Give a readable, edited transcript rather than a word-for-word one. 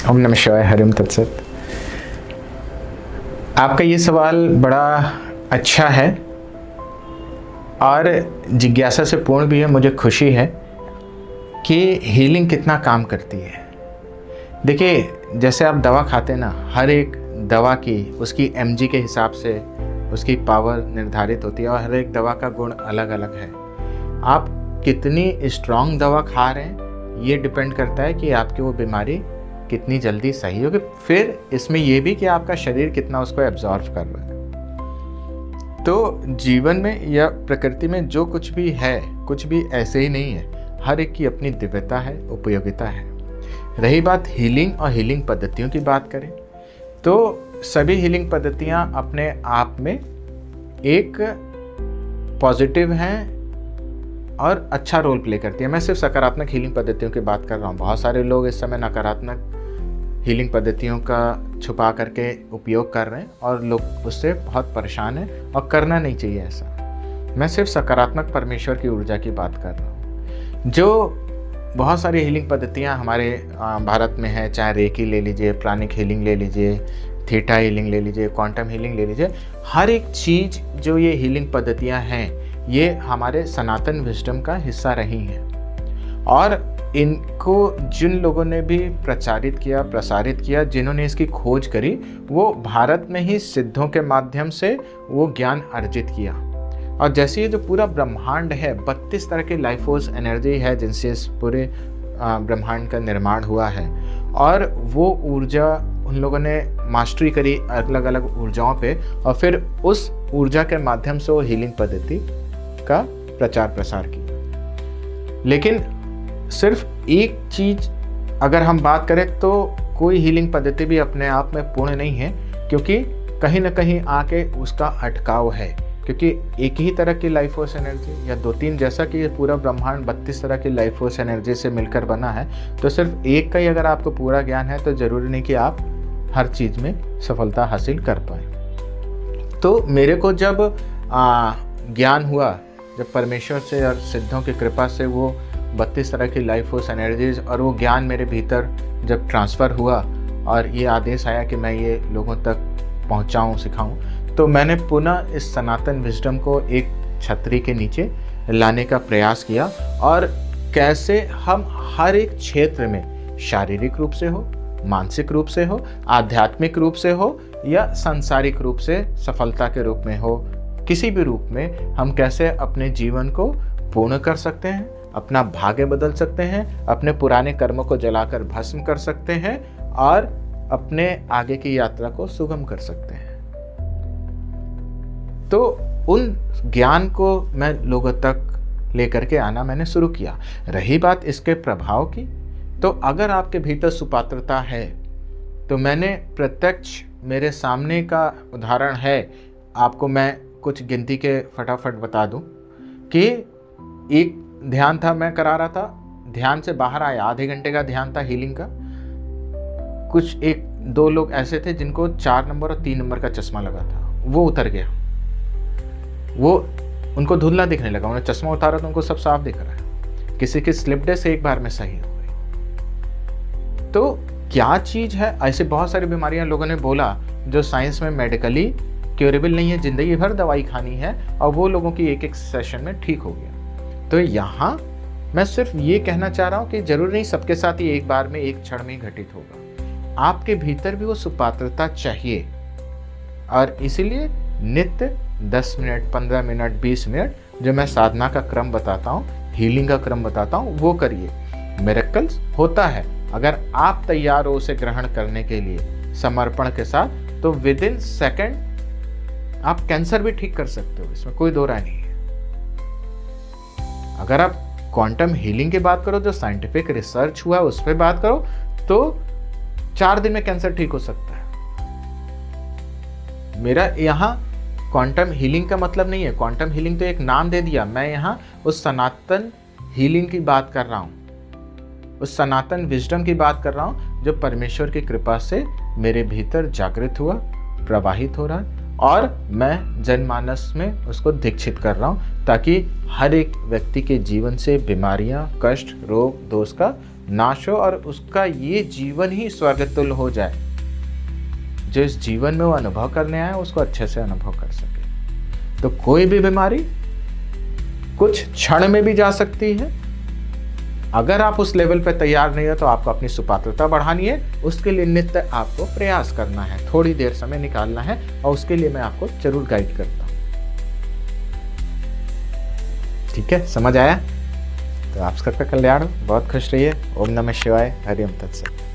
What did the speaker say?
ओम नमः शिवाय, हरिम तत्सत। आपका ये सवाल बड़ा अच्छा है और जिज्ञासा से पूर्ण भी है। मुझे खुशी है कि हीलिंग कितना काम करती है। देखिए, जैसे आप दवा खाते हैं ना, हर एक दवा की उसकी एमजी के हिसाब से उसकी पावर निर्धारित होती है और हर एक दवा का गुण अलग अलग है। आप कितनी स्ट्रांग दवा खा रहे हैं ये डिपेंड करता है कि आपकी वो बीमारी कितनी जल्दी सही होगी। फिर इसमें यह भी कि आपका शरीर कितना उसको एब्जॉर्व कर रहा है। तो जीवन में या प्रकृति में जो कुछ भी है, कुछ भी ऐसे ही नहीं है। हर एक की अपनी दिव्यता है, उपयोगिता है। रही बात हीलिंग और हीलिंग पद्धतियों की बात करें तो सभी हीलिंग पद्धतियां अपने आप में एक पॉजिटिव हैं और अच्छा रोल प्ले करती है। मैं सिर्फ सकारात्मक हीलिंग पद्धतियों की बात कर रहा हूँ। बहुत सारे लोग इस समय नकारात्मक हीलिंग पद्धतियों का छुपा करके उपयोग कर रहे हैं और लोग उससे बहुत परेशान हैं और करना नहीं चाहिए ऐसा। मैं सिर्फ सकारात्मक परमेश्वर की ऊर्जा की बात कर रहा हूँ। जो बहुत सारी हीलिंग पद्धतियाँ हमारे भारत में है, चाहे रेकी ले लीजिए, प्राणिक हीलिंग ले लीजिए, थीटा हीलिंग ले लीजिए, क्वांटम हीलिंग ले लीजिए। हर एक चीज़ जो ये हीलिंग पद्धतियाँ हैं ये हमारे सनातन विजडम का हिस्सा रही हैं और इनको जिन लोगों ने भी प्रचारित किया, प्रसारित किया, जिन्होंने इसकी खोज करी, वो भारत में ही सिद्धों के माध्यम से वो ज्ञान अर्जित किया। और जैसे ये जो पूरा ब्रह्मांड है, 32 तरह की लाइफ फोर्स एनर्जी है जिनसे इस पूरे ब्रह्मांड का निर्माण हुआ है और वो ऊर्जा उन लोगों ने मास्टरी करी अलग अलग ऊर्जाओं पे और फिर उस ऊर्जा के माध्यम से वो हीलिंग पद्धति का प्रचार प्रसार किया। लेकिन सिर्फ एक चीज़ अगर हम बात करें तो कोई हीलिंग पद्धति भी अपने आप में पूर्ण नहीं है, क्योंकि कहीं ना कहीं आके उसका अटकाव है। क्योंकि एक ही तरह की लाइफ फोर्स एनर्जी या दो तीन, जैसा कि पूरा ब्रह्मांड 32 तरह की लाइफ फोर्स एनर्जी से मिलकर बना है, तो सिर्फ एक का ही अगर आपको पूरा ज्ञान है तो ज़रूरी नहीं कि आप हर चीज़ में सफलता हासिल कर पाए। तो मेरे को जब ज्ञान हुआ, जब परमेश्वर से और सिद्धों की कृपा से वो 32 तरह की लाइफ फोर्स एनर्जीज और वो ज्ञान मेरे भीतर जब ट्रांसफ़र हुआ और ये आदेश आया कि मैं ये लोगों तक पहुंचाऊं, सिखाऊं, तो मैंने पुनः इस सनातन विजडम को एक छतरी के नीचे लाने का प्रयास किया और कैसे हम हर एक क्षेत्र में, शारीरिक रूप से हो, मानसिक रूप से हो, आध्यात्मिक रूप से हो या सांसारिक रूप से, सफलता के रूप में हो, किसी भी रूप में हम कैसे अपने जीवन को पूर्ण कर सकते हैं, अपना भाग्य बदल सकते हैं, अपने पुराने कर्मों को जलाकर भस्म कर सकते हैं और अपने आगे की यात्रा को सुगम कर सकते हैं। तो उन ज्ञान को मैं लोगों तक लेकर के आना मैंने शुरू किया। रही बात इसके प्रभाव की, तो अगर आपके भीतर सुपात्रता है तो मैंने प्रत्यक्ष, मेरे सामने का उदाहरण है, आपको मैं कुछ गिनती के फटाफट बता दूं कि एक ध्यान था, मैं करा रहा था, ध्यान से बाहर आया, आधे घंटे का ध्यान था हीलिंग का। कुछ एक दो लोग ऐसे थे जिनको 4 नंबर और 3 नंबर का चश्मा लगा था, वो उतर गया, वो उनको धुंधला दिखने लगा। उन्होंने चश्मा उतारा तो उनको सब साफ दिख रहा है। किसी की स्लिप डिस्क एक बार में सही हो गई। तो क्या चीज़ है, ऐसे बहुत सारी बीमारियां लोगों ने बोला जो साइंस में मेडिकली क्योरेबल नहीं है, जिंदगी भर दवाई खानी है, और वो लोगों की एक सेशन में ठीक हो गया। तो यहाँ मैं सिर्फ ये कहना चाह रहा हूँ कि जरूरी नहीं सबके साथ ही एक बार में, एक क्षण में घटित होगा। आपके भीतर भी वो सुपात्रता चाहिए और इसीलिए नित्य 10 मिनट, 15 मिनट, 20 मिनट जो मैं साधना का क्रम बताता हूँ, हीलिंग का क्रम बताता हूँ, वो करिए। मिरेकल्स होता है अगर आप तैयार हो उसे ग्रहण करने के लिए समर्पण के साथ, तो विद इन सेकेंड आप कैंसर भी ठीक कर सकते हो, इसमें कोई दो राय नहीं है। अगर आप क्वांटम हीलिंग की बात करो, जो साइंटिफिक रिसर्च हुआ है उस पर बात करो, तो 4 दिन में कैंसर ठीक हो सकता है। मेरा यहाँ क्वांटम हीलिंग का मतलब नहीं है, क्वांटम हीलिंग तो एक नाम दे दिया, मैं यहाँ उस सनातन हीलिंग की बात कर रहा हूँ, उस सनातन विजडम की बात कर रहा हूँ जो परमेश्वर की कृपा से मेरे भीतर जागृत हुआ, प्रवाहित हो रहा है और मैं जनमानस में उसको दीक्षित कर रहा हूँ, ताकि हर एक व्यक्ति के जीवन से बीमारियाँ, कष्ट, रोग, दोष का नाश हो और उसका ये जीवन ही स्वर्गतुल्य हो जाए। जो इस जीवन में वो अनुभव करने आया उसको अच्छे से अनुभव कर सके। तो कोई भी बीमारी कुछ क्षण में भी जा सकती है। अगर आप उस लेवल पे तैयार नहीं हो तो आपको अपनी सुपात्रता बढ़ानी है। उसके लिए नित्य आपको प्रयास करना है, थोड़ी देर समय निकालना है, और उसके लिए मैं आपको जरूर गाइड करता हूं। ठीक है, समझ आया? तो आप सबका कल्याण हो, बहुत खुश रहिए। ओम नमः शिवाय, हरि ओम तत्सत।